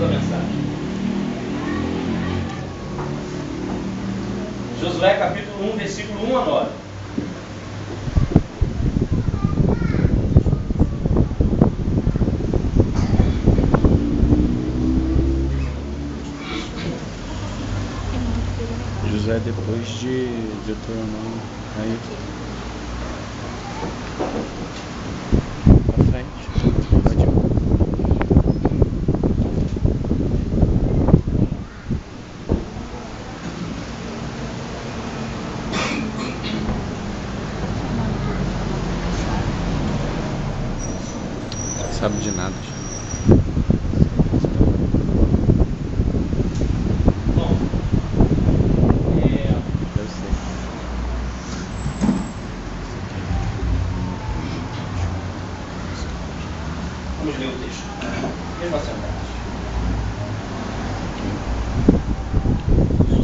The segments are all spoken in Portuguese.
Vamos à mensagem. Josué capítulo 1, versículo 1 a 9. Josué depois de Deuteronômio. Aí. Pra frente. Pode ir. Sabe de nada. Bom, Eu sei. vamos ler o texto. Mesmo assentados.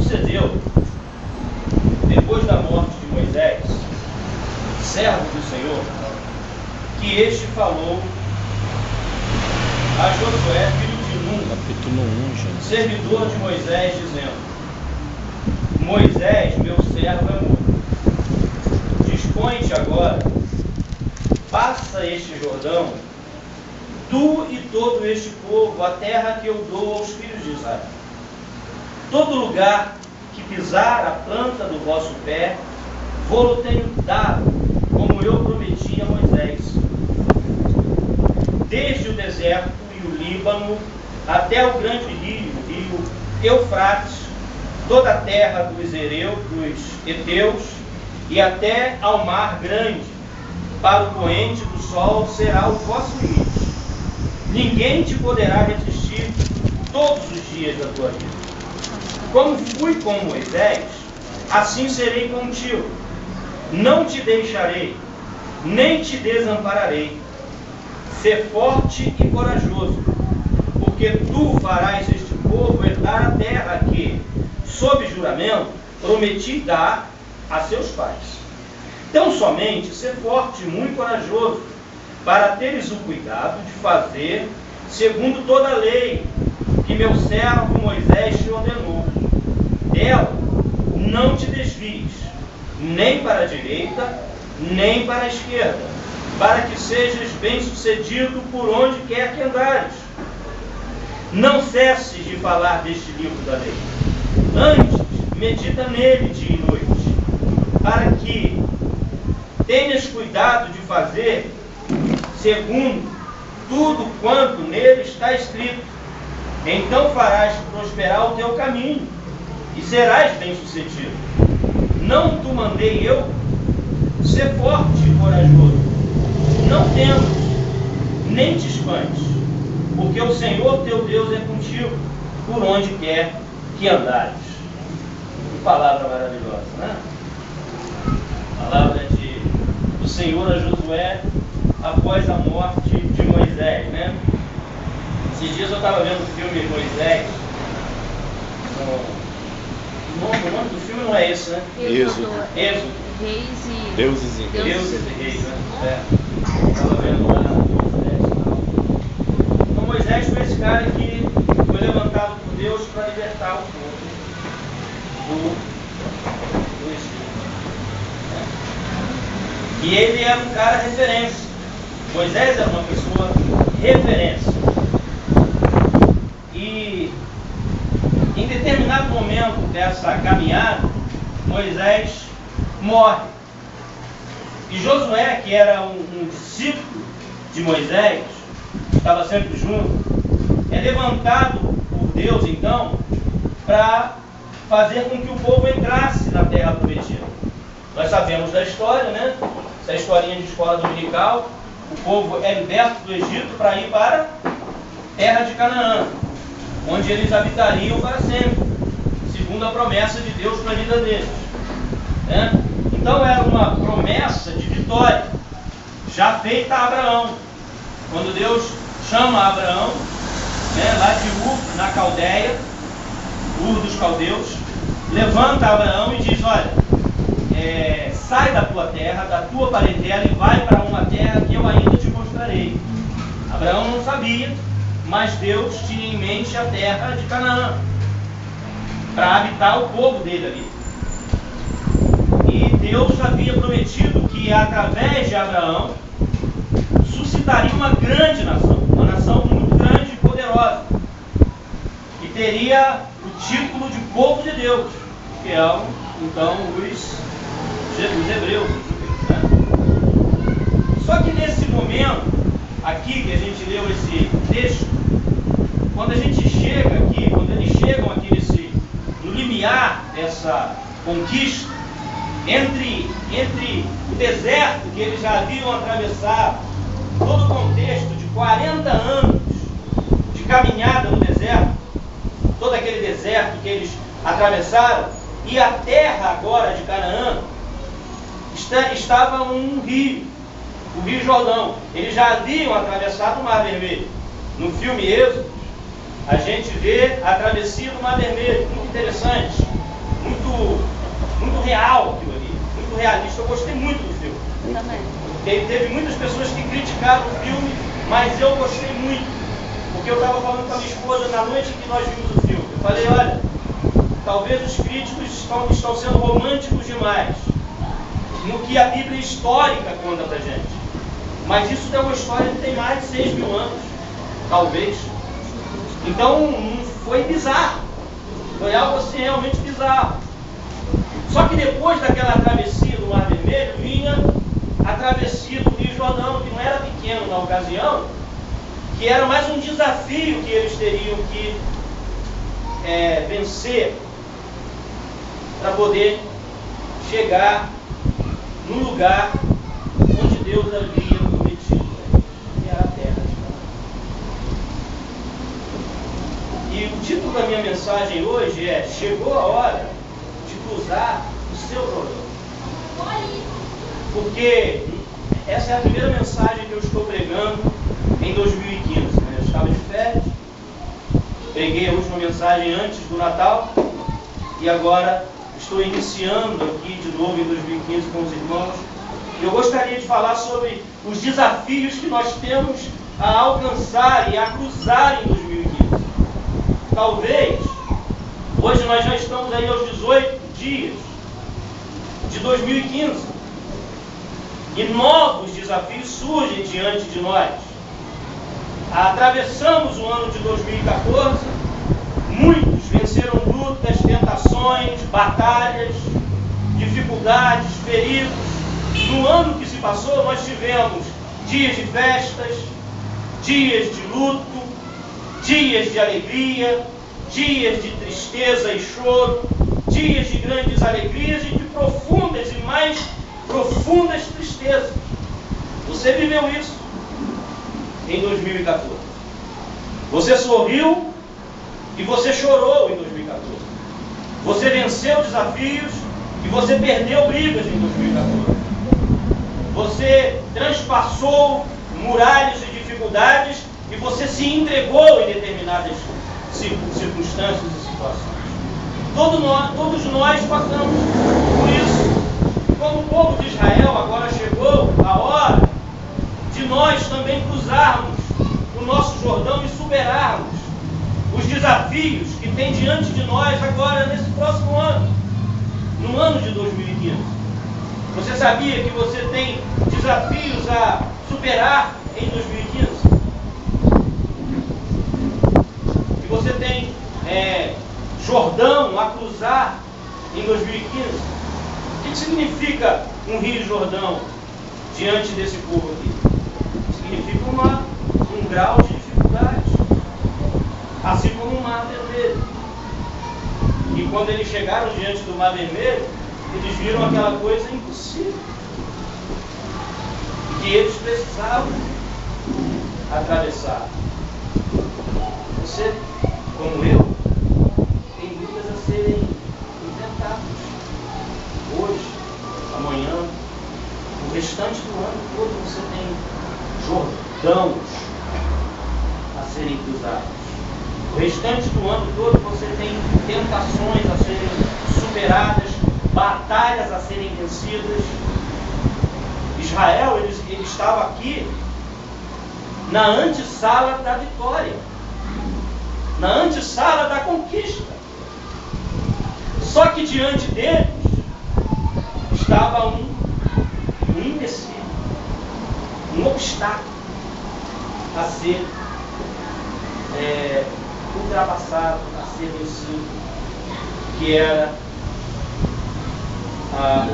Sucedeu, depois da morte de Moisés, servo do Senhor, que este falou a Josué, filho de Nun, Capítulo 1, gente. servidor de Moisés, dizendo: Moisés, meu servo, é morto. Dispõe-te agora, passa este Jordão, tu e todo este povo, a terra que eu dou aos filhos de Israel. Todo lugar que pisar a planta do vosso pé, vou-lo tenho dado, como eu prometi a Moisés. Desde o deserto e o Líbano, até o grande rio, o rio Eufrates, toda a terra dos Heteus, e até ao mar grande, para o poente do sol será o vosso limite. Ninguém te poderá resistir todos os dias da tua vida. Como fui com Moisés, assim serei contigo. Não te deixarei, nem te desampararei. Sê forte e corajoso, porque tu farás este povo herdar a terra que, sob juramento, prometi dar a seus pais. Então somente sê forte e muito corajoso, para teres o cuidado de fazer segundo toda a lei que meu servo Moisés te ordenou. Dela não te desvies, nem para a direita, nem para a esquerda, para que sejas bem-sucedido por onde quer que andares. Não cesses de falar deste livro da lei. Antes, medita nele dia e noite, para que tenhas cuidado de fazer segundo tudo quanto nele está escrito. Então farás prosperar o teu caminho e serás bem-sucedido. Não te mandei eu? Sê forte e corajoso. Não temas, nem te espantes, porque o Senhor teu Deus é contigo, por onde quer que andares. Que palavra maravilhosa, né? Palavra do Senhor a Josué após a morte de Moisés, né? Esses dias eu estava vendo o filme Moisés. O nome do filme não é esse, né? Êxodo. Êxodo. Deuses e Reis. Deuses e Reis, né? Estava vendo lá Moisés e tal. Então Moisés foi esse cara que foi levantado por Deus para libertar o povo do Egito. E ele era um cara referência. Moisés era uma pessoa referência. E em determinado momento dessa caminhada, Moisés morre. E Josué, que era um discípulo de Moisés, estava sempre junto, é levantado por Deus então para fazer com que o povo entrasse na terra prometida. Nós sabemos da história, né? Essa historinha de escola dominical. O povo é liberto do Egito para ir para a terra de Canaã, onde eles habitariam para sempre, segundo a promessa de Deus para a vida deles, né? Então era uma promessa de vitória, já feita a Abraão. Quando Deus chama Abraão, né, lá de Ur, na Caldeia, Ur dos Caldeus, levanta Abraão e diz: olha, sai da tua terra, da tua parentela e vai para uma terra que eu ainda te mostrarei. Abraão não sabia mas Deus tinha em mente a terra de Canaã, para habitar o povo dele ali. E Deus havia prometido que através de Abraão suscitaria uma grande nação, uma nação muito grande e poderosa, que teria o título de povo de Deus, que é então os hebreus, os judeus, né? Só que nesse momento aqui que a gente leu esse texto, quando a gente chega aqui, quando eles chegam aqui no limiar dessa conquista, entre o deserto que eles já haviam atravessado, todo o contexto de 40 anos de caminhada no deserto, todo aquele deserto que eles atravessaram, e a terra agora de Canaã, estava um rio, o Rio Jordão. Eles já haviam atravessado o Mar Vermelho. No filme Êxodo, a gente vê a travessia do Mar Vermelho, muito interessante, muito real aquilo ali, muito realista. Eu gostei muito do filme. Também. Teve muitas pessoas que criticaram o filme, mas eu gostei muito, porque eu estava falando com a minha esposa na noite em que nós vimos o filme. Eu falei, olha, talvez os críticos estão sendo românticos demais no que a Bíblia histórica conta pra gente. Mas isso é uma história que tem mais de 6 mil anos, talvez. Então foi bizarro. Foi algo assim realmente bizarro. Só que depois daquela travessia do Mar Vermelho, vinha a travessia do Rio Jordão, que não era pequeno na ocasião, que era mais um desafio que eles teriam que vencer para poder chegar no lugar onde Deus havia prometido, que era a terra de Canaã. E o título da minha mensagem hoje é: chegou a hora de cruzar o seu Jordão. Porque essa é a primeira mensagem que eu estou pregando em 2015. Eu estava de férias, preguei a última mensagem antes do Natal e agora estou iniciando aqui de novo em 2015 com os irmãos. Eu gostaria de falar sobre os desafios que nós temos a alcançar e a cruzar em 2015. Talvez, hoje nós já estamos aí aos 18 dias de 2015 e novos desafios surgem diante de nós. Atravessamos o ano de 2014, muitos venceram lutas, tentações, batalhas, dificuldades, perigos. No ano que se passou, nós tivemos dias de festas, dias de luto, dias de alegria, dias de tristeza e choro, dias de grandes alegrias e de profundas e mais profundas tristezas. Você viveu isso em 2014. Você sorriu e você chorou em 2014. Você venceu desafios e você perdeu brigas em 2014. Você transpassou muralhas e dificuldades e você se entregou em determinadas circunstâncias e situações. Todos nós passamos por isso. Como o povo de Israel, agora chegou a hora de nós também cruzarmos o nosso Jordão e superarmos os desafios que tem diante de nós agora nesse próximo ano, no ano de 2015. Você sabia que você tem desafios a superar em 2015? Que você tem Jordão a cruzar em 2015? O que significa um Rio Jordão diante desse povo aqui? Significa um grau de dificuldade, assim como o Mar Vermelho. E quando eles chegaram diante do Mar Vermelho, eles viram aquela coisa impossível, que eles precisavam atravessar. Você, como eu, tem lutas a serem enfrentadas hoje, amanhã, o restante do ano todo. Você tem Jordãos a serem cruzados. O restante do ano todo você tem tentações a serem superadas, batalhas a serem vencidas. Israel, ele estava aqui na antessala da vitória. na antessala da conquista. Só que diante deles estava um empecilho, um obstáculo a ser ultrapassado, a ser vencido, que era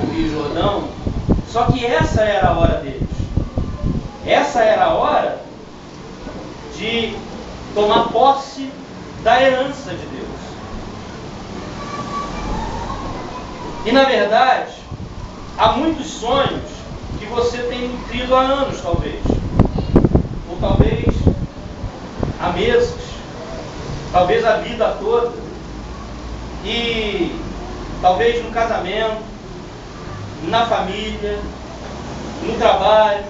o Rio Jordão. Só que essa era a hora deles. Essa era a hora de tomar posse da herança de Deus. E na verdade, há muitos sonhos que você tem nutrido há anos, talvez. Ou talvez há meses. Talvez a vida toda. E talvez no casamento, na família, no trabalho,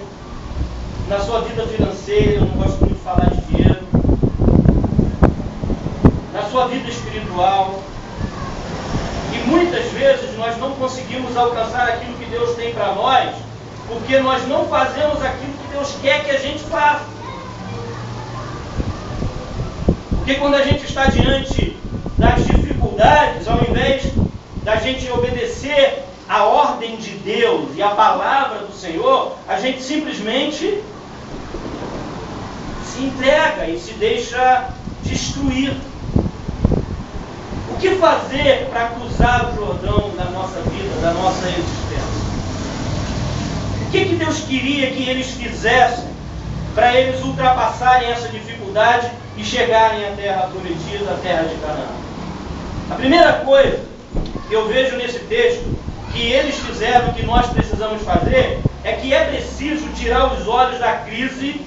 na sua vida financeira, eu não gosto muito de falar de dinheiro, na sua vida espiritual. E muitas vezes nós não conseguimos alcançar aquilo que Deus tem para nós, porque nós não fazemos aquilo que Deus quer que a gente faça. Porque quando a gente está diante das dificuldades, ao invés da gente obedecer a ordem de Deus e a palavra do Senhor, a gente simplesmente se entrega e se deixa destruir. O que fazer para cruzar o Jordão da nossa vida, da nossa existência? O que Deus queria que eles fizessem para eles ultrapassarem essa dificuldade e chegarem à terra prometida, à terra de Canaã? A primeira coisa que eu vejo nesse texto que eles fizeram, que nós precisamos fazer, é que é preciso tirar os olhos da crise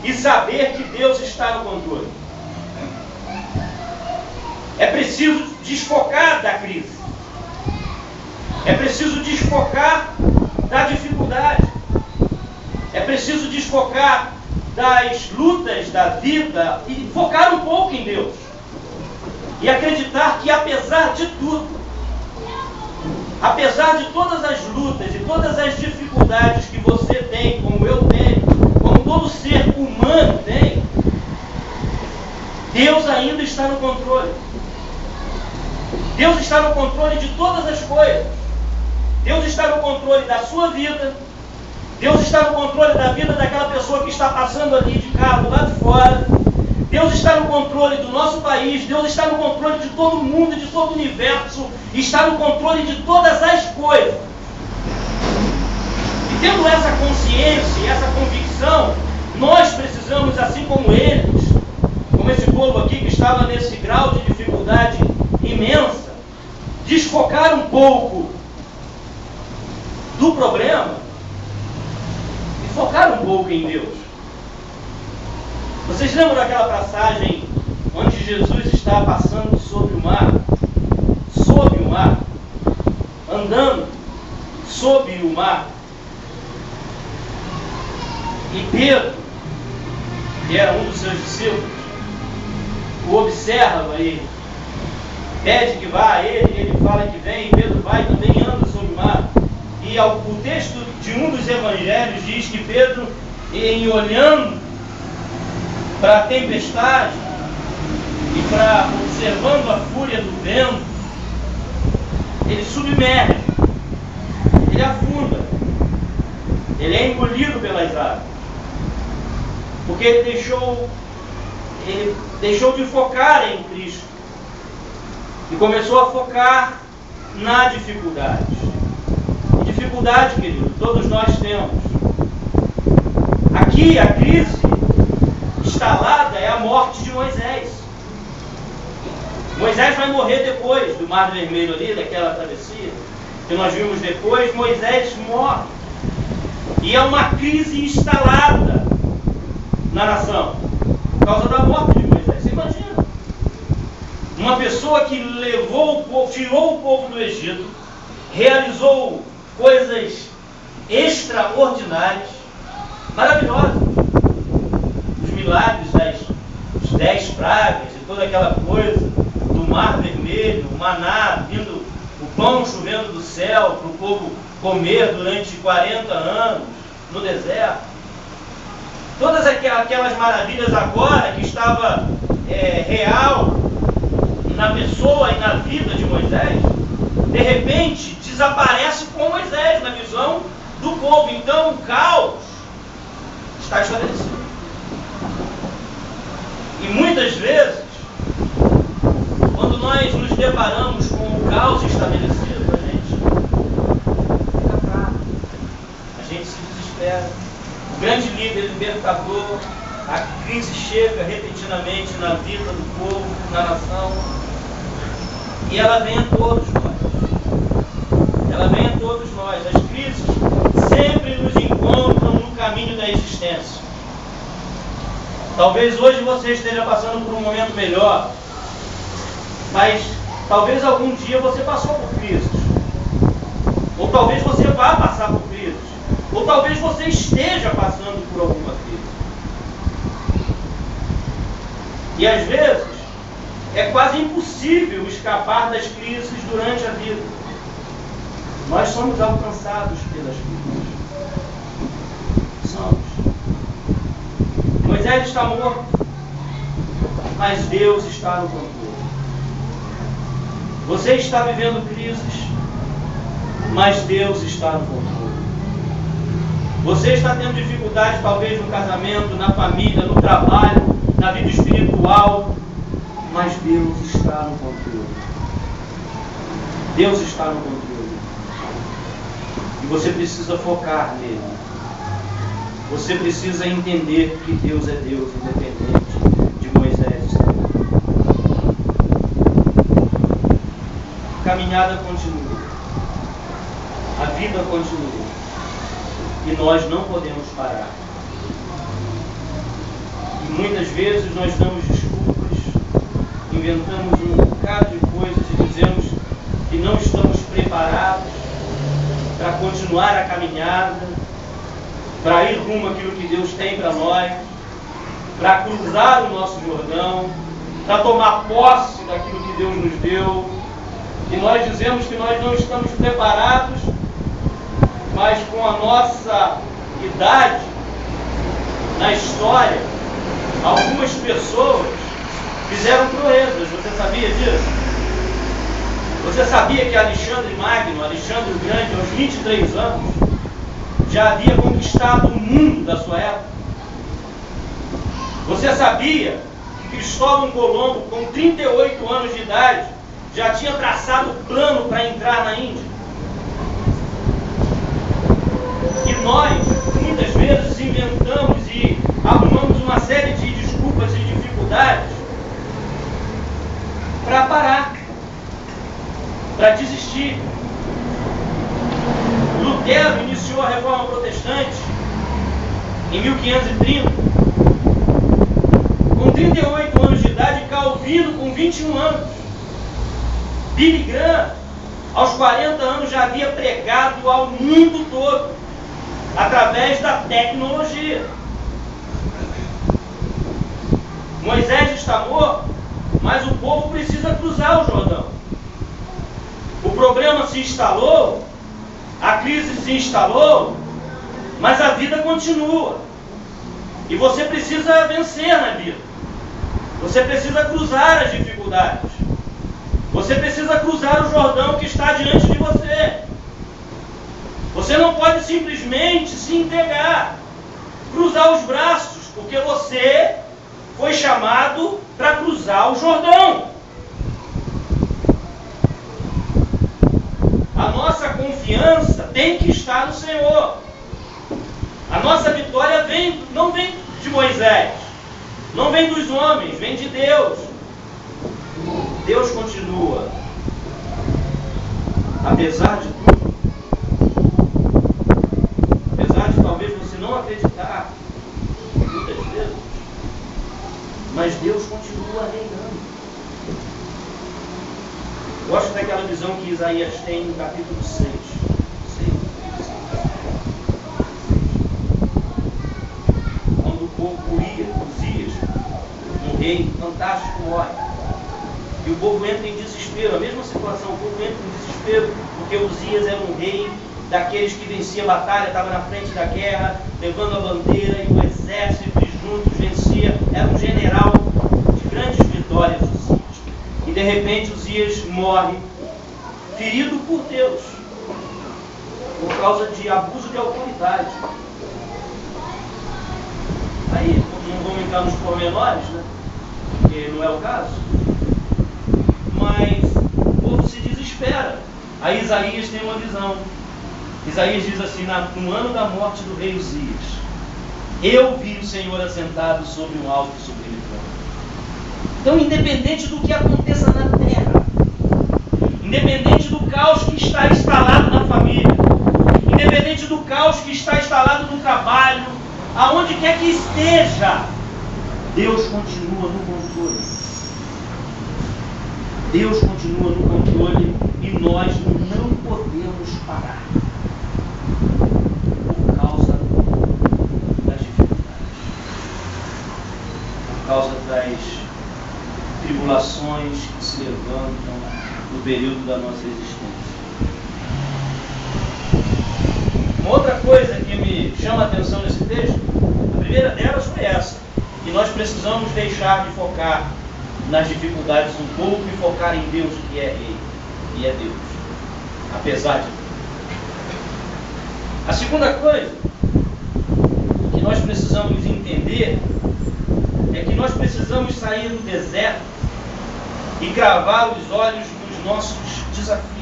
e saber que Deus está no controle. É preciso desfocar da crise. É preciso desfocar da dificuldade. É preciso desfocar das lutas da vida e focar um pouco em Deus. E acreditar que apesar de tudo, apesar de todas as lutas e todas as dificuldades que você tem, como eu tenho, como todo ser humano tem, Deus ainda está no controle. Deus está no controle de todas as coisas. Deus está no controle da sua vida. Deus está no controle da vida daquela pessoa que está passando ali de carro lá de fora. Deus está no controle do nosso país. Deus está no controle de todo mundo, de todo o universo. Está no controle de todas as coisas. E tendo essa consciência e essa convicção, nós precisamos, assim como eles, como esse povo aqui que estava nesse grau de dificuldade imensa, desfocar um pouco do problema e focar um pouco em Deus. Vocês lembram daquela passagem onde Jesus está passando sobre o mar? Sob o mar. Andando sob o mar. E Pedro, que era um dos seus discípulos, o observa e pede que vá a ele, ele fala que vem, e Pedro vai e também anda sobre o mar. E o texto de um dos evangelhos diz que Pedro, em olhando para a tempestade e para observando a fúria do vento, ele submerge, ele afunda, ele é engolido pelas águas, porque ele deixou de focar em Cristo e começou a focar na dificuldade. Dificuldade, querido, todos nós temos. Aqui a crise instalada é a morte de Moisés. Moisés vai morrer depois do Mar Vermelho ali, daquela travessia que nós vimos depois. Moisés morre. E é uma crise instalada na nação por causa da morte de Moisés. Você imagina? Uma pessoa que levou o povo, tirou o povo do Egito, realizou coisas extraordinárias, maravilhosas. Os milagres das 10 pragas e toda aquela coisa, do Mar Vermelho, o maná vindo, o pão chovendo do céu para o povo comer durante 40 anos no deserto. Todas aquelas maravilhas agora que estava real na pessoa e na vida de Moisés, de repente desaparece com Moisés na visão do povo. Então o caos está estabelecido. E muitas vezes, quando nós nos deparamos com o caos estabelecido, a gente fica fraco, a gente se desespera. O grande líder libertador, a crise chega repetidamente na vida do povo, na nação, e ela vem a todos nós. Ela vem a todos nós. As crises sempre nos encontram no caminho da existência. Talvez hoje você esteja passando por um momento melhor, mas talvez algum dia você passou por crises. Ou talvez você vá passar por crises. Ou talvez você esteja passando por alguma crise. E às vezes é quase impossível escapar das crises durante a vida. Nós somos alcançados pelas crises. Somos. Moisés está morto, mas Deus está no controle. Você está vivendo crises, mas Deus está no controle. Você está tendo dificuldade, talvez, no casamento, na família, no trabalho, na vida espiritual, mas Deus está no controle. Deus está no controle. E você precisa focar nele. Você precisa entender que Deus é Deus, independente de Moisés estar lá. A caminhada continua. A vida continua. E nós não podemos parar. E muitas vezes nós damos desculpas, inventamos um bocado de coisas e dizemos que não estamos preparados para continuar a caminhada, para ir rumo àquilo que Deus tem para nós, para cruzar o nosso Jordão, para tomar posse daquilo que Deus nos deu. E nós dizemos que nós não estamos preparados, mas com a nossa idade, na história, algumas pessoas fizeram proezas. Você sabia disso? Você sabia que Alexandre Magno, Alexandre o Grande, aos 23 anos, já havia conquistado o mundo da sua época? Você sabia que Cristóvão Colombo, com 38 anos de idade, já tinha traçado o plano para entrar na Índia? E nós, muitas vezes, inventamos e arrumamos uma série de desculpas e dificuldades para parar, para desistir. Lutero iniciou a Reforma Protestante em 1530, com 38 anos de idade, Calvino com 21 anos. Billy Graham, aos 40 anos, já havia pregado ao mundo todo, através da tecnologia. Moisés está morto, mas o povo precisa cruzar o Jordão. O problema se instalou, a crise se instalou, mas a vida continua. E você precisa vencer na vida. Você precisa cruzar as dificuldades. Você precisa cruzar o Jordão que está diante de você. Você não pode simplesmente se entregar, cruzar os braços, porque você foi chamado para cruzar o Jordão. A nossa confiança tem que estar no Senhor. A nossa vitória não vem de Moisés, não vem dos homens, vem de Deus. Deus continua. Apesar de tudo, apesar de talvez você não acreditar, muitas vezes, mas Deus continua reinando. Gosto daquela visão que Isaías tem no capítulo 6. Quando o povo Uzias, um rei fantástico, morre. E o povo entra em desespero. A mesma situação, o povo entra em desespero, porque Uzias era um rei daqueles que vencia a batalha, estava na frente da guerra, levando a bandeira, e o exército juntos vencia. Era um general de grande repente Uzias morre, ferido por Deus, por causa de abuso de autoridade. Aí, não vamos entrar nos pormenores, né? Porque não é o caso. Mas o povo se desespera. Aí Isaías tem uma visão. Isaías diz assim: no ano da morte do rei Uzias, eu vi o Senhor assentado sobre um alto e sublime trono. Então, independente do que aconteça na terra, independente do caos que está instalado na família, independente do caos que está instalado no trabalho, aonde quer que esteja, Deus continua no controle. Deus continua no controle e nós não podemos parar por causa das dificuldades, por causa das tribulações que se levantam no período da nossa existência. Uma outra coisa que me chama a atenção nesse texto, a primeira delas foi essa, que nós precisamos deixar de focar nas dificuldades um pouco e focar em Deus, que é Rei, e é Deus, apesar de tudo. A segunda coisa que nós precisamos entender é que nós precisamos sair do deserto e cravar os olhos nos nossos desafios.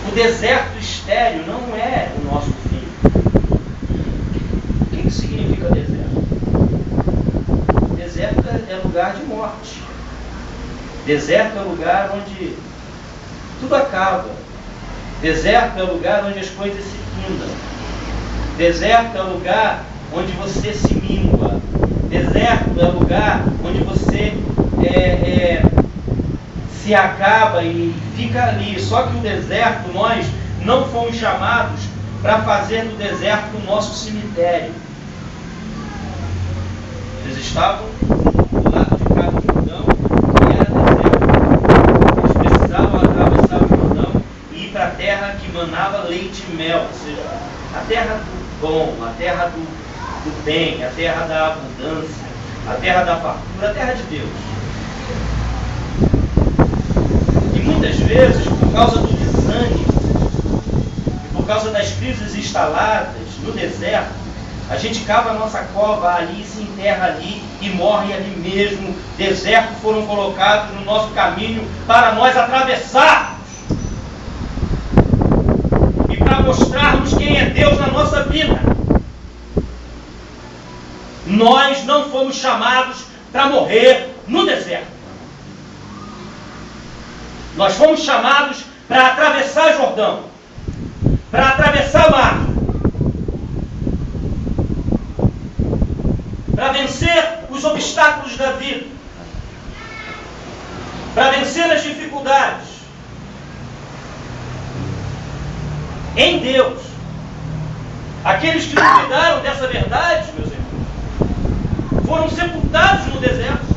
O deserto estéril não é o nosso fim. O que significa deserto? Deserto é lugar de morte. Deserto é lugar onde tudo acaba. Deserto é lugar onde as coisas se findam. Deserto é lugar onde você se mingua. Deserto é lugar onde você se acaba e fica ali. Só que o deserto, nós não fomos chamados para fazer do deserto o nosso cemitério. Eles estavam do lado de cá do Jordão e era deserto. Eles precisavam atravessar o Jordão e ir para a terra que manava leite e mel, ou seja, a terra do bom, a terra do bem, a terra da abundância, a terra da fartura, a terra de Deus. E muitas vezes, por causa do desânimo e por causa das crises instaladas no deserto, a gente cava a nossa cova ali, se enterra ali e morre ali mesmo. Desertos foram colocados no nosso caminho para nós atravessarmos e para mostrarmos quem é Deus na nossa vida. Nós não fomos chamados para morrer no deserto. Nós fomos chamados para atravessar Jordão, para atravessar mar, para vencer os obstáculos da vida, para vencer as dificuldades. Em Deus. Aqueles que duvidaram dessa verdade, meus irmãos, foram sepultados no deserto.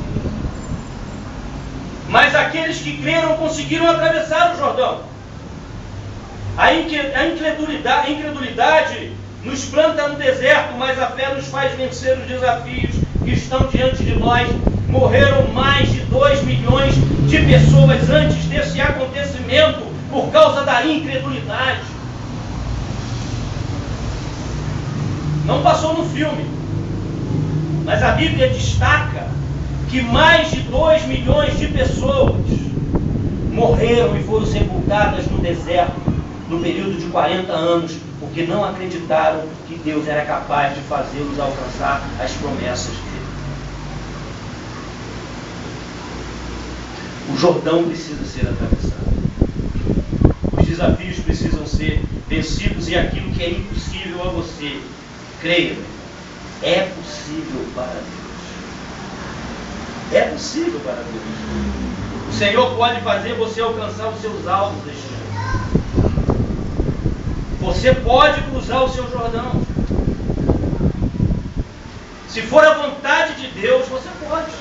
Mas aqueles que creram conseguiram atravessar o Jordão. A incredulidade nos planta no deserto, mas a fé nos faz vencer os desafios que estão diante de nós. Morreram mais de 2 milhões de pessoas antes desse acontecimento por causa da incredulidade. Não passou no filme, mas a Bíblia destaca que mais de 2 milhões de pessoas morreram e foram sepultadas no deserto no período de 40 anos, porque não acreditaram que Deus era capaz de fazê-los alcançar as promessas dele. O Jordão precisa ser atravessado. Os desafios precisam ser vencidos e aquilo que é impossível a você, creia, é possível para Deus. É possível para Deus. O Senhor pode fazer você alcançar os seus alvos deste ano. Você pode cruzar o seu Jordão. Se for a vontade de Deus, você pode.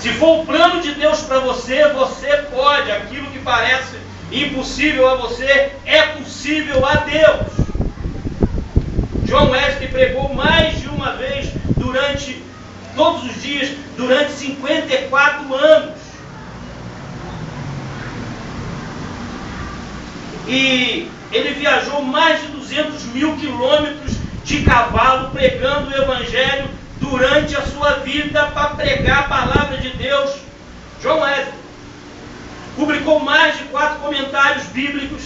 Se for o plano de Deus para você, você pode. Aquilo que parece impossível a você, é possível a Deus. John Wesley pregou mais de uma vez durante todos os dias, durante 54 anos. E ele viajou mais de 200 mil quilômetros de cavalo, pregando o Evangelho durante a sua vida, para pregar a palavra de Deus. John Wesley publicou mais de 4 comentários bíblicos,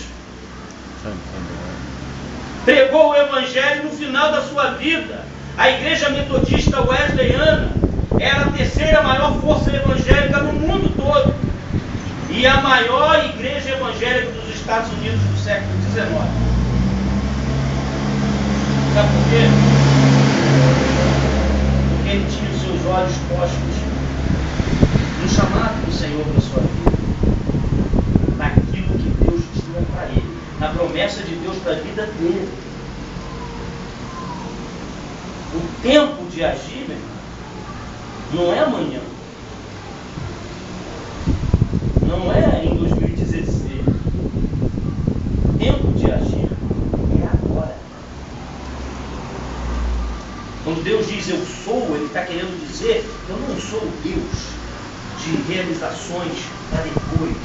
pregou o Evangelho. No final da sua vida, a Igreja Metodista Wesleyana era a terceira maior força evangélica no mundo todo e a maior igreja evangélica dos Estados Unidos do século XIX. Sabe por quê? Porque ele tinha os seus olhos postos no chamado do Senhor para a sua vida, naquilo que Deus tinha para ele, na promessa de Deus para a vida dele. O tempo de agir, meu irmão, não é amanhã, não é em 2016. O tempo de agir é agora. Quando Deus diz eu sou, Ele está querendo dizer eu não sou o Deus de realizações para depois.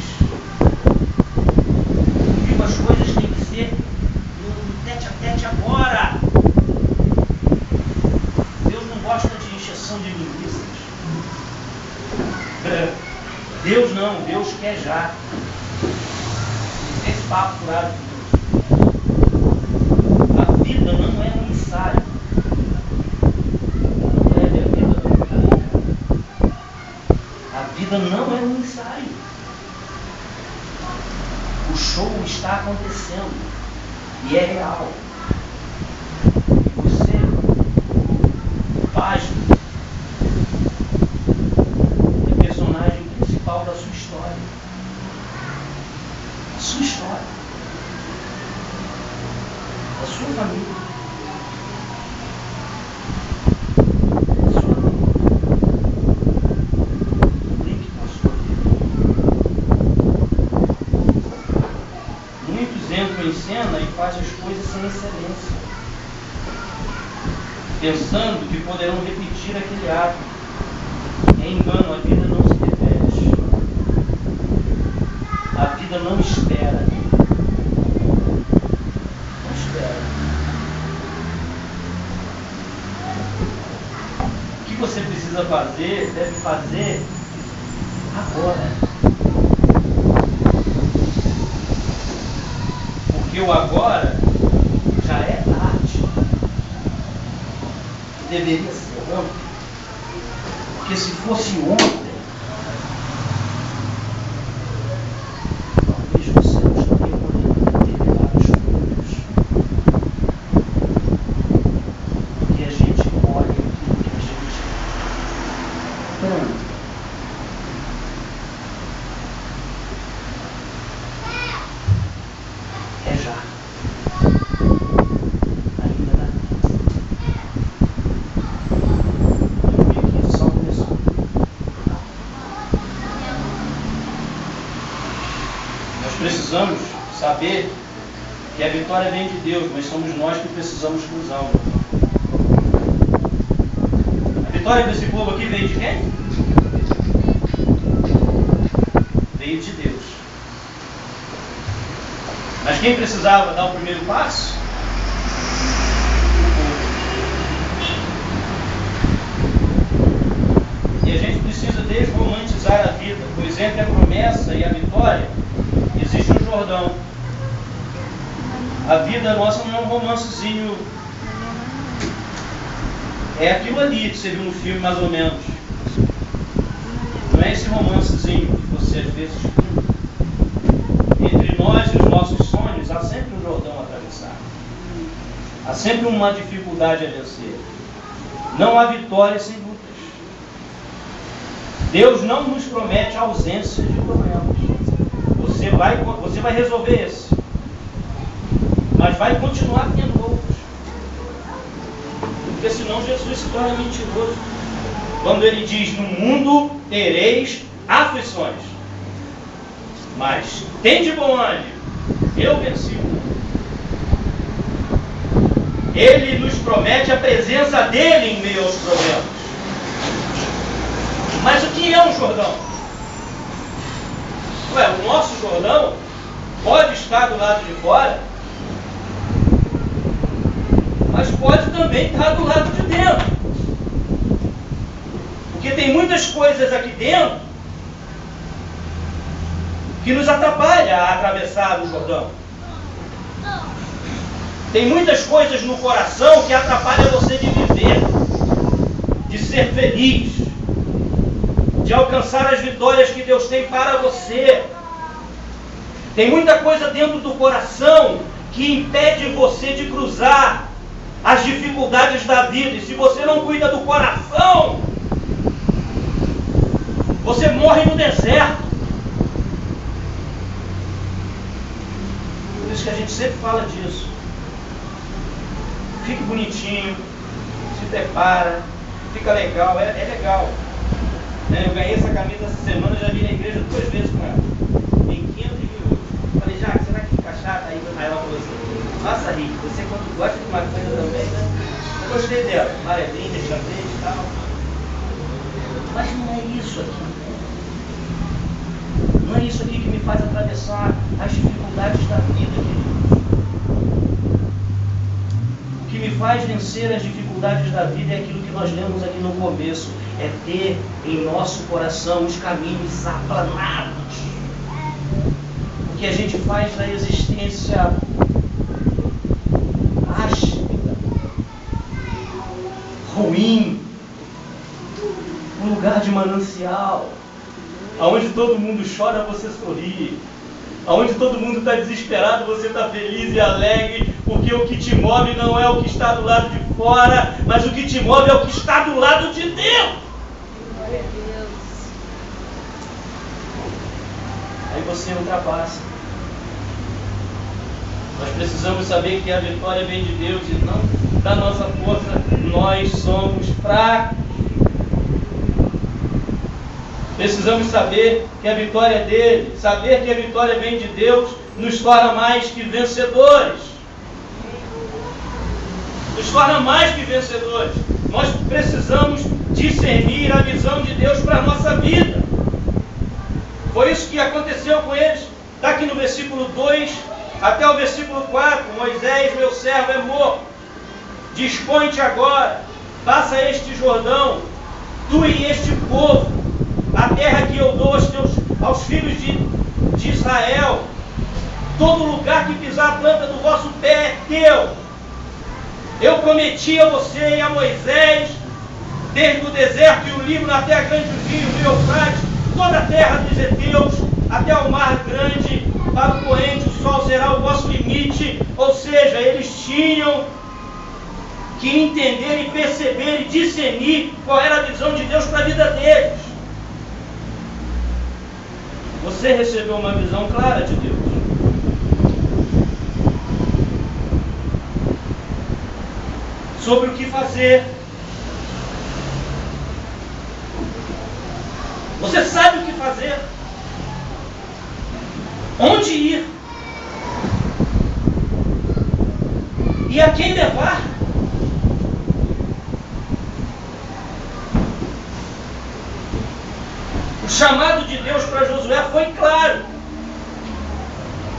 Viu, as coisas têm que ser no tete a tete agora. Deus não gosta de injeção de linguiças. Deus não, Deus quer já. Esse papo furado de Deus. A vida não é um ensaio. Não é a vida da A vida não é um ensaio. O show está acontecendo e é real. Você faz o personagem principal da sua história. A sua história. A sua família. A sua vida. Brinque com a sua vida. Muitos entram em cena e fazem as coisas sem excelência, pensando que poderão repetir aquele ato. É engano, a vida não se repete. A vida não espera. Não espera. O que você precisa fazer, deve fazer agora. Porque o agora já é tarde. Deveria ser ontem. Porque se fosse ontem, talvez você não estaria podendo terminar as coisas. Porque a gente olha aquilo que a gente planta. É já. Ainda dá tempo. Precisamos saber que a vitória vem de Deus, mas somos nós que precisamos cruzá-la. A vitória desse povo aqui veio de quem? Veio de Deus. Mas quem precisava dar o primeiro passo? O povo. E a gente precisa desromantizar a vida, pois entre a promessa e a vitória existe um Jordão. A vida nossa não é um romancezinho. É aquilo ali que você viu no filme, mais ou menos. Não é esse romancezinho que você às vezes entre nós e os nossos sonhos, há sempre um Jordão a atravessar. Há sempre uma dificuldade a vencer. Não há vitória sem lutas. Deus não nos promete a ausência de problemas. Você vai resolver esse, mas vai continuar tendo outros, porque senão Jesus se torna mentiroso quando ele diz: no mundo tereis aflições, mas tende bom ânimo, eu venci o mundo. Ele nos promete a presença dele em meio aos problemas. Mas o que é um Jordão? Ué, o nosso Jordão pode estar do lado de fora, mas pode também estar do lado de dentro. Porque tem muitas coisas aqui dentro que nos atrapalha a atravessar o Jordão. Tem muitas coisas no coração que atrapalham você de viver, de ser feliz, de alcançar as vitórias que Deus tem para você. Tem muita coisa dentro do coração que impede você de cruzar as dificuldades da vida. E se você não cuida do coração, você morre no deserto. Por isso que a gente sempre fala disso. Fique bonitinho, se prepara, fica legal, é legal. Eu ganhei essa camisa essa semana, já vi na igreja 2 vezes com ela. Em 500 mil. Falei, Jaque, será que fica chata? Aí o Israel falou assim, nossa, Rick, você quando gosta de uma coisa também, né? Eu gostei dela, amarelinha, xadrez e tal. Mas não é isso aqui. Não é isso aqui que me faz atravessar as dificuldades da vida, querido. O que me faz vencer as dificuldades da vida é aquilo que nós lemos aqui no começo. É ter em nosso coração os caminhos aplanados. O que a gente faz da existência áspera, ruim, um lugar de manancial, aonde todo mundo chora, você sorri. Onde todo mundo está desesperado, você está feliz e alegre, porque o que te move não é o que está do lado de fora, mas o que te move é o que está do lado de dentro. Glória a Deus. Aí você ultrapassa. Nós precisamos saber que a vitória vem de Deus e não da nossa força. Nós somos fracos. Precisamos saber que a vitória é dele. Saber que a vitória vem de Deus nos torna mais que vencedores. Nos torna mais que vencedores. Nós precisamos discernir a visão de Deus para a nossa vida. Foi isso que aconteceu com eles. Está aqui no versículo 2 até o versículo 4. Moisés, meu servo, é morto. Dispõe-te agora, passa este Jordão, tu e este povo, a terra que eu dou aos filhos de Israel. Todo lugar que pisar a planta do vosso pé é teu. Eu prometi a você e a Moisés, desde o deserto e o Líbano até a grande rio, o rio Eufrates, toda a terra dos heteus, até o mar grande, para o poente o sol será o vosso limite. Ou seja, eles tinham que entender e perceber e discernir qual era a visão de Deus para a vida deles. Você recebeu uma visão clara de Deus. Sobre o que fazer. Você sabe o que fazer. Onde ir. E a quem levar. O chamado de Deus para Josué foi claro.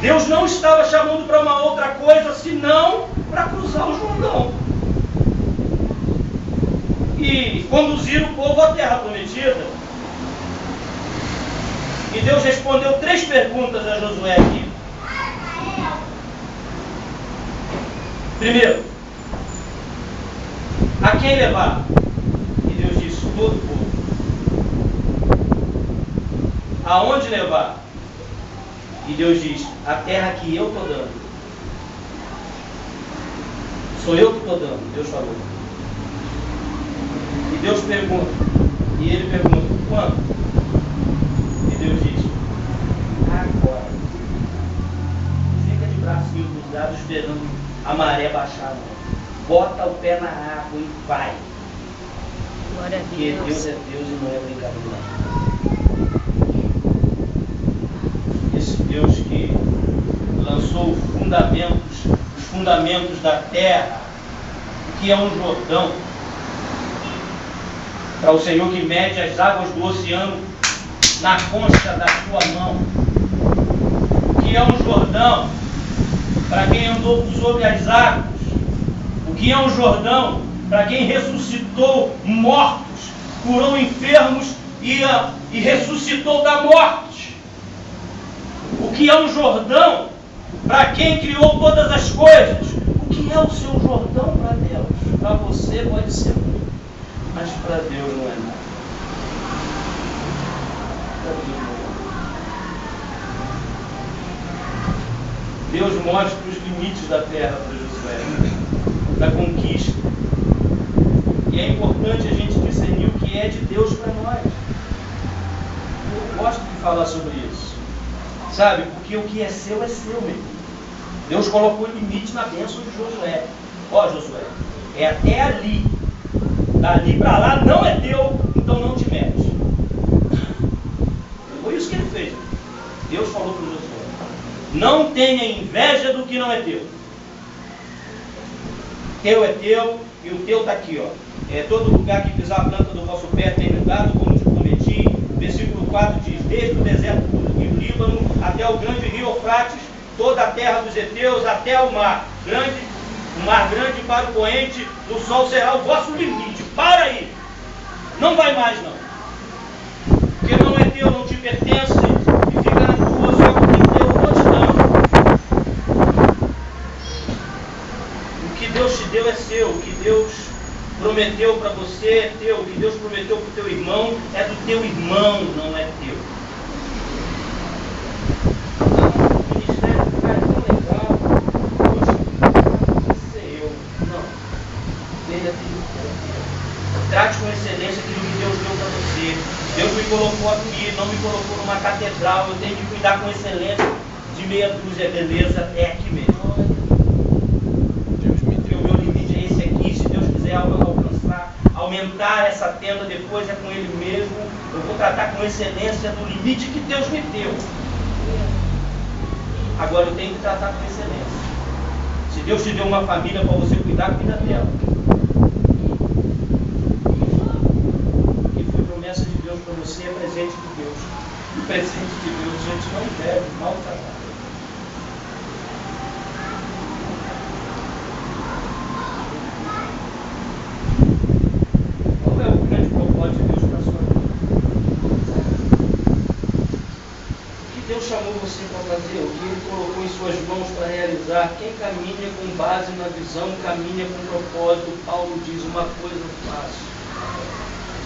Deus não estava chamando para uma outra coisa senão para cruzar o Jordão e conduzir o povo à terra prometida. E Deus respondeu 3 perguntas a Josué aqui. Primeiro, a quem levar? E Deus disse, todo o povo. Aonde levar? E Deus diz, a terra que eu estou dando. Sou eu que estou dando, Deus falou. E Deus pergunta, e ele pergunta, quando? E Deus diz, agora. Fica de bracinho cruzado esperando a maré baixar. Bota o pé na água e vai. Glória a Porque Deus. Deus é Deus e não é brincadeira. Esse Deus que lançou os fundamentos da terra, que é um Jordão. Para o Senhor que mede as águas do oceano na concha da sua mão. O que é um Jordão? Para quem andou sobre as águas. O que é um Jordão? Para quem ressuscitou mortos, curou enfermos e ressuscitou da morte. O que é um Jordão? Para quem criou todas as coisas. O que é o seu Jordão para Deus? Para você pode ser muito, mas para Deus não é nada. Para Deus não é nada. Deus mostra os limites da terra para Josué, da conquista. E é importante a gente discernir o que é de Deus para nós. Eu gosto de falar sobre isso. Sabe? Porque o que é seu, meu irmão. Deus colocou limite na bênção de Josué. Ó, Josué, é até ali. Dali para lá não é teu, então não te mete. Foi isso que ele fez. Deus falou para Josué: não tenha inveja do que não é teu. Teu é teu e o teu está aqui, ó. Todo lugar que pisar a planta do vosso pé tem dado, como te prometi. Versículo 4 diz: desde o deserto do rio Líbano até o grande rio Eufrates, toda a terra dos heteus até o mar grande para o poente do sol será o vosso limite. Para aí, não vai mais não, porque não é teu, não te pertence, e fica na tua, só porque Deus não te dá. O que Deus te deu é seu, o que Deus prometeu para você é teu, o que Deus prometeu para o teu irmão é do teu irmão, não é teu. O ministério do cara é tão legal, poxa, ser eu. Não. Ele é teu. Trate com excelência aquilo que Deus deu para você. Deus me colocou aqui, não me colocou numa catedral, eu tenho que cuidar com excelência de meia dúzia, beleza, até aqui mesmo. Alcançar, aumentar essa tenda depois é com Ele mesmo. Eu vou tratar com excelência do limite que Deus me deu. Agora eu tenho que tratar com excelência. Se Deus te deu uma família para você cuidar, cuida dela. E foi promessa de Deus para você, é presente de Deus. E presente de Deus a gente não deve maltratar. Chamou você para fazer, o que Ele colocou em suas mãos para realizar. Quem caminha com base na visão, caminha com propósito. Paulo diz: uma coisa faço,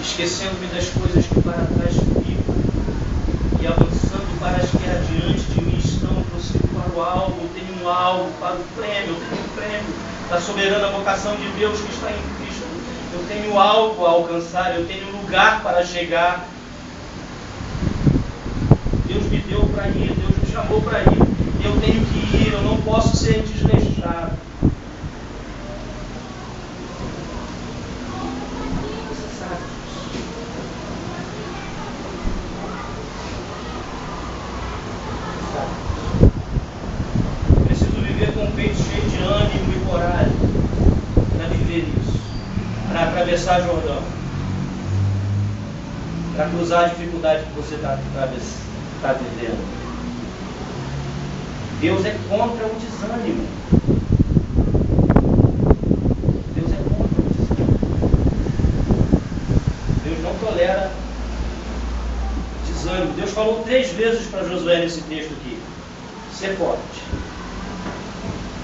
esquecendo-me das coisas que para trás ficam e avançando para as que adiante de mim estão. Prossigo para o alvo, tenho um alvo, para o prêmio, eu tenho um prêmio da soberana vocação de Deus que está em Cristo. Eu tenho alvo a alcançar, eu tenho lugar para chegar. Deus me deu para ir, Deus me chamou para ir. Eu tenho que ir, eu não posso ser desleixado. Você sabe disso. Preciso viver com o peito cheio de ânimo e coragem para viver isso, para atravessar Jordão, para cruzar a dificuldade que você está vivendo. Deus é contra o desânimo. Deus é contra o desânimo. Deus não tolera desânimo. Deus falou 3 vezes para Josué nesse texto aqui: ser forte,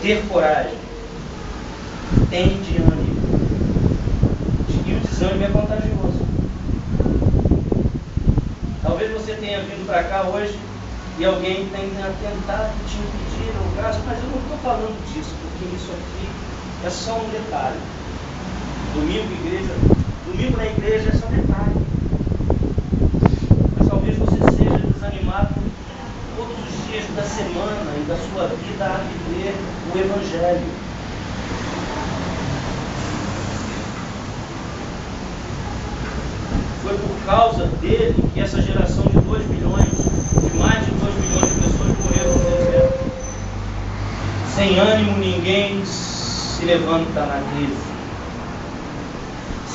ter coragem, tende ânimo. E o desânimo é contagioso. Talvez você tenha vindo para cá hoje e alguém tenha tentado te impedir o braço, mas eu não estou falando disso, porque isso aqui é só um detalhe. Domingo na igreja é só um detalhe. Mas talvez você seja desanimado todos os dias da semana e da sua vida a viver o Evangelho. Foi por causa dele que essa geração de 2 milhões, de mais de 2 milhões de pessoas morreram no deserto. Sem ânimo ninguém se levanta na crise.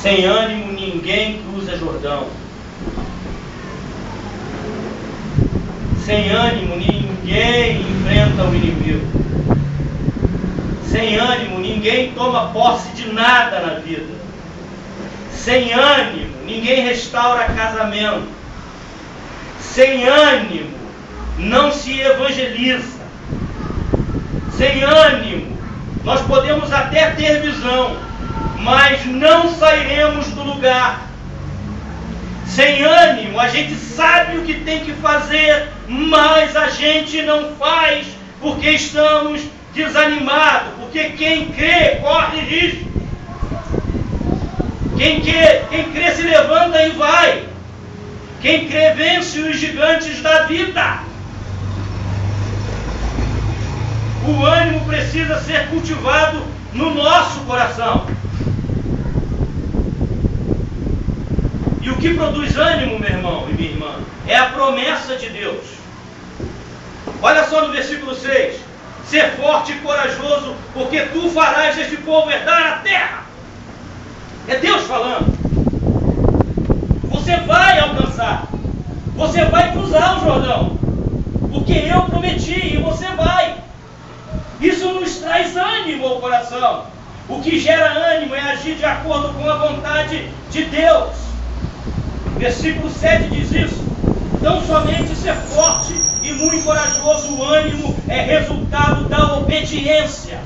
Sem ânimo ninguém cruza Jordão. Sem ânimo ninguém enfrenta o inimigo. Sem ânimo ninguém toma posse de nada na vida. Sem ânimo ninguém restaura casamento. Sem ânimo não se evangeliza. Sem ânimo nós podemos até ter visão, mas não sairemos do lugar. Sem ânimo, a gente sabe o que tem que fazer, mas a gente não faz porque estamos desanimados, porque quem crê corre risco. Quem crê se levanta e vai. Quem crê vence os gigantes da vida. O ânimo precisa ser cultivado no nosso coração. E o que produz ânimo, meu irmão e minha irmã, é a promessa de Deus. Olha só no versículo 6. Ser forte e corajoso, porque tu farás este povo herdar a terra. É Deus falando. Você vai alcançar. Você vai cruzar o Jordão. Porque eu prometi e você vai. Isso nos traz ânimo ao coração. O que gera ânimo é agir de acordo com a vontade de Deus. Versículo 7 diz isso. Tão somente ser forte e muito corajoso, o ânimo é resultado da obediência.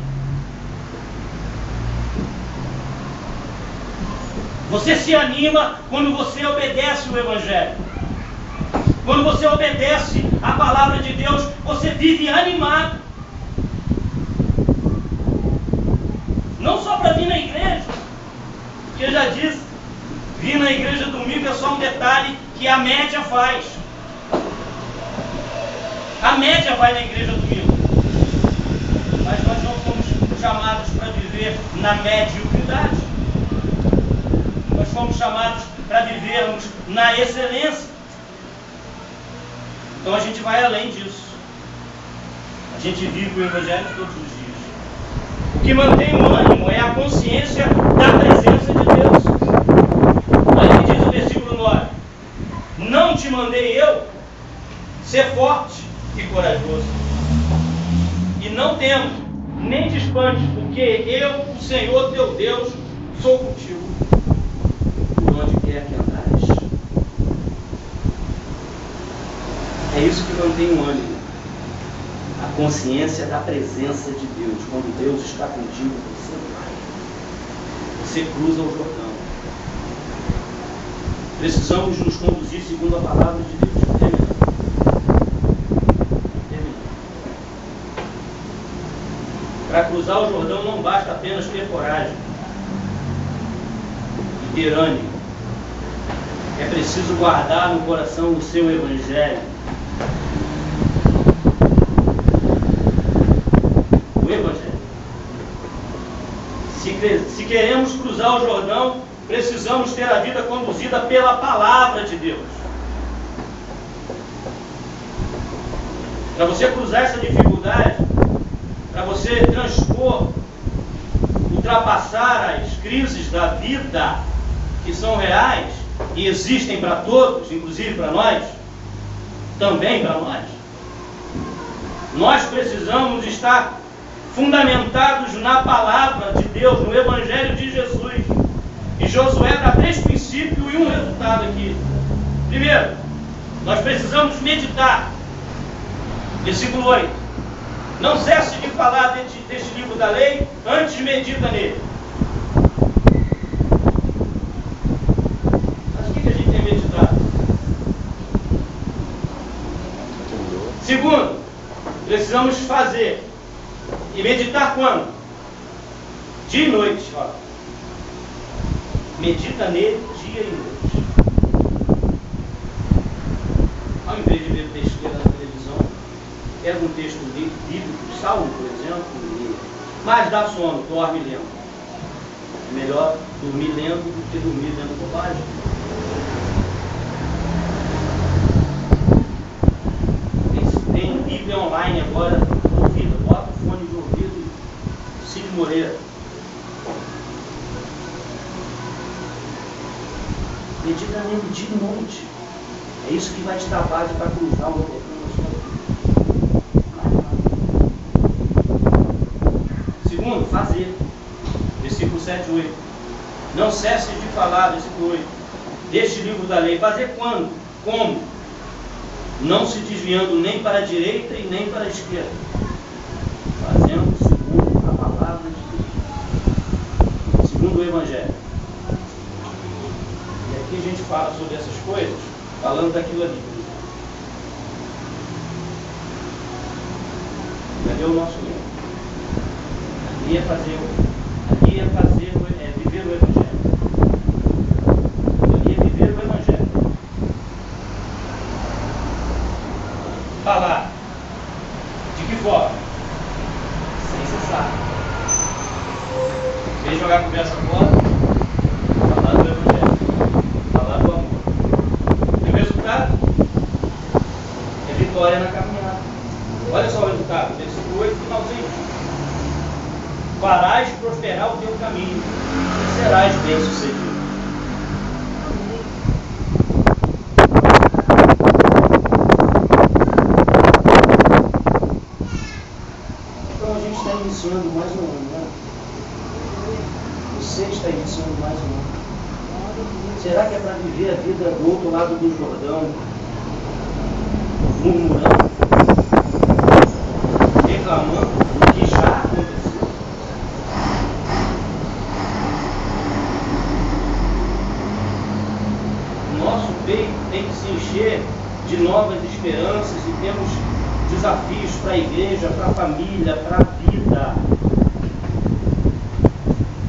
Você se anima quando você obedece o Evangelho. Quando você obedece a palavra de Deus, você vive animado. Não só para vir na igreja, porque eu já disse, vir na igreja domingo é só um detalhe que a média faz. A média vai na igreja domingo. Mas nós não fomos chamados para viver na mediocridade. Nós fomos chamados para vivermos na excelência. Então a gente vai além disso. A gente vive o Evangelho todos os dias. O que mantém o ânimo é a consciência da presença de Deus. Olha o que diz o versículo 9. Não te mandei eu ser forte e corajoso. E não temo, nem te espantes, porque eu, o Senhor teu Deus, sou contigo, por onde quer que andares. É isso que mantém o ânimo. A consciência da presença de Deus. Quando Deus está contigo, você vai. Você cruza o Jordão. Precisamos nos conduzir segundo a palavra de Deus. Para cruzar o Jordão não basta apenas ter coragem e ter ânimo. É preciso guardar no coração o seu Evangelho. O Evangelho. Se queremos cruzar o Jordão, precisamos ter a vida conduzida pela palavra de Deus. Para você cruzar essa dificuldade, para você transpor, ultrapassar as crises da vida que são reais e existem para todos, inclusive para nós, também para nós. Nós precisamos estar fundamentados na palavra de Deus, no Evangelho de Jesus. E Josué dá 3 princípios e um resultado aqui. Primeiro, nós precisamos meditar. Versículo 8. Não cesse de falar deste livro da lei, antes medita nele. Mas o que a gente tem meditado? Segundo, precisamos fazer. E meditar quando? Dia e noite. Ó. Medita nele dia e noite. Ao invés de ver besteira na televisão, pega um texto bíblico, Salmo, por exemplo, e mas dá sono, dorme lendo. É melhor dormir lendo do que dormir lendo bobagem. Tem Bíblia online agora, ouvida. Bota o fone de ouvido, Cid Moreira. Medita nele dia e noite. É isso que vai te dar base para cruzar o Jordão na sua vida. Segundo, fazer. Versículo 7 e 8. Não cesse de falar, versículo 8, deste livro da lei. Fazer quando? Como? Não se desviando nem para a direita e nem para a esquerda. Fazendo segundo a palavra de Deus. Segundo o Evangelho. E aqui a gente fala sobre essas coisas, falando daquilo ali. Cadê o nosso livro? Ali é viver o Evangelho. Ali é viver o Evangelho. Falar. De que forma? Sem cessar. Vem jogar a conversa fora. Falar do Evangelho. Falar do amor. E o resultado? É vitória na caminhada. Olha só o resultado. Versículo 8, finalzinho. Farás prosperar o teu caminho e serás bem-sucedido. Então a gente está iniciando mais um ano, né? Você está iniciando mais um ano. Será que é para viver a vida do outro lado do Jordão, murmurando, reclamando do que já aconteceu? Nosso peito tem que se encher de novas esperanças e temos desafios para a igreja, para a família, para a vida.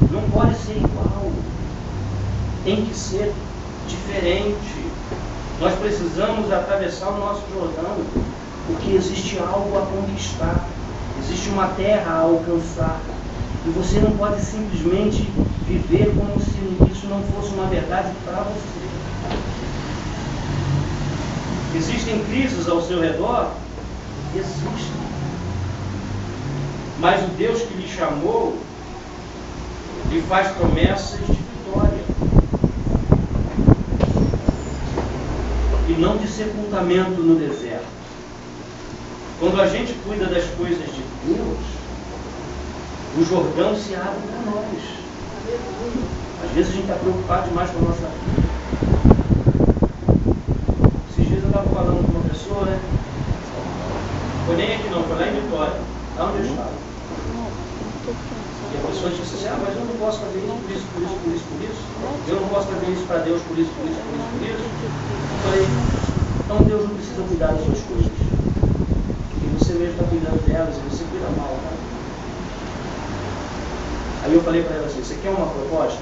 Não pode ser igual. Tem que ser diferente. Nós precisamos atravessar o nosso Jordão, porque existe algo a conquistar. Existe uma terra a alcançar. E você não pode simplesmente viver como se isso não fosse uma verdade para você. Existem crises ao seu redor? Existem. Mas o Deus que lhe chamou, lhe faz promessas de vitória. E não de sepultamento no deserto. Quando a gente cuida das coisas de Deus, o Jordão se abre para nós. Às vezes a gente está preocupado demais com a nossa vida. Eu estava falando com uma pessoa, né? Foi nem aqui não, foi lá em Vitória, lá onde eu estava. E a pessoa disse assim, mas eu não posso fazer isso, por isso, por isso, por isso, por isso. Eu não posso fazer isso para Deus, por isso, por isso, por isso, por isso. Eu falei, então Deus não precisa cuidar das suas coisas. E você mesmo está cuidando delas e você cuida mal, né? Aí eu falei para ela assim, você quer uma proposta?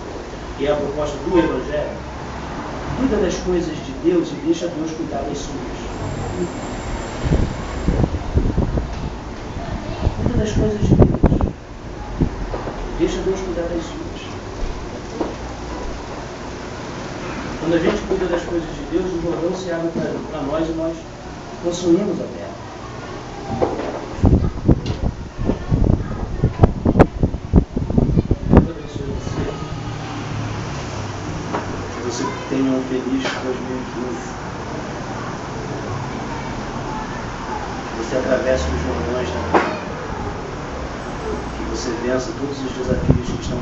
Que é a proposta do Evangelho? Cuida das coisas de Deus e deixa Deus cuidar das suas. Cuida das coisas de Deus. Deixa Deus cuidar das suas. Quando a gente cuida das coisas de Deus, o Jordão se abre para nós e nós consumimos a terra. Tenha um feliz 2015. Você atravesse os Jordões da vida. Que você vença todos os desafios que estão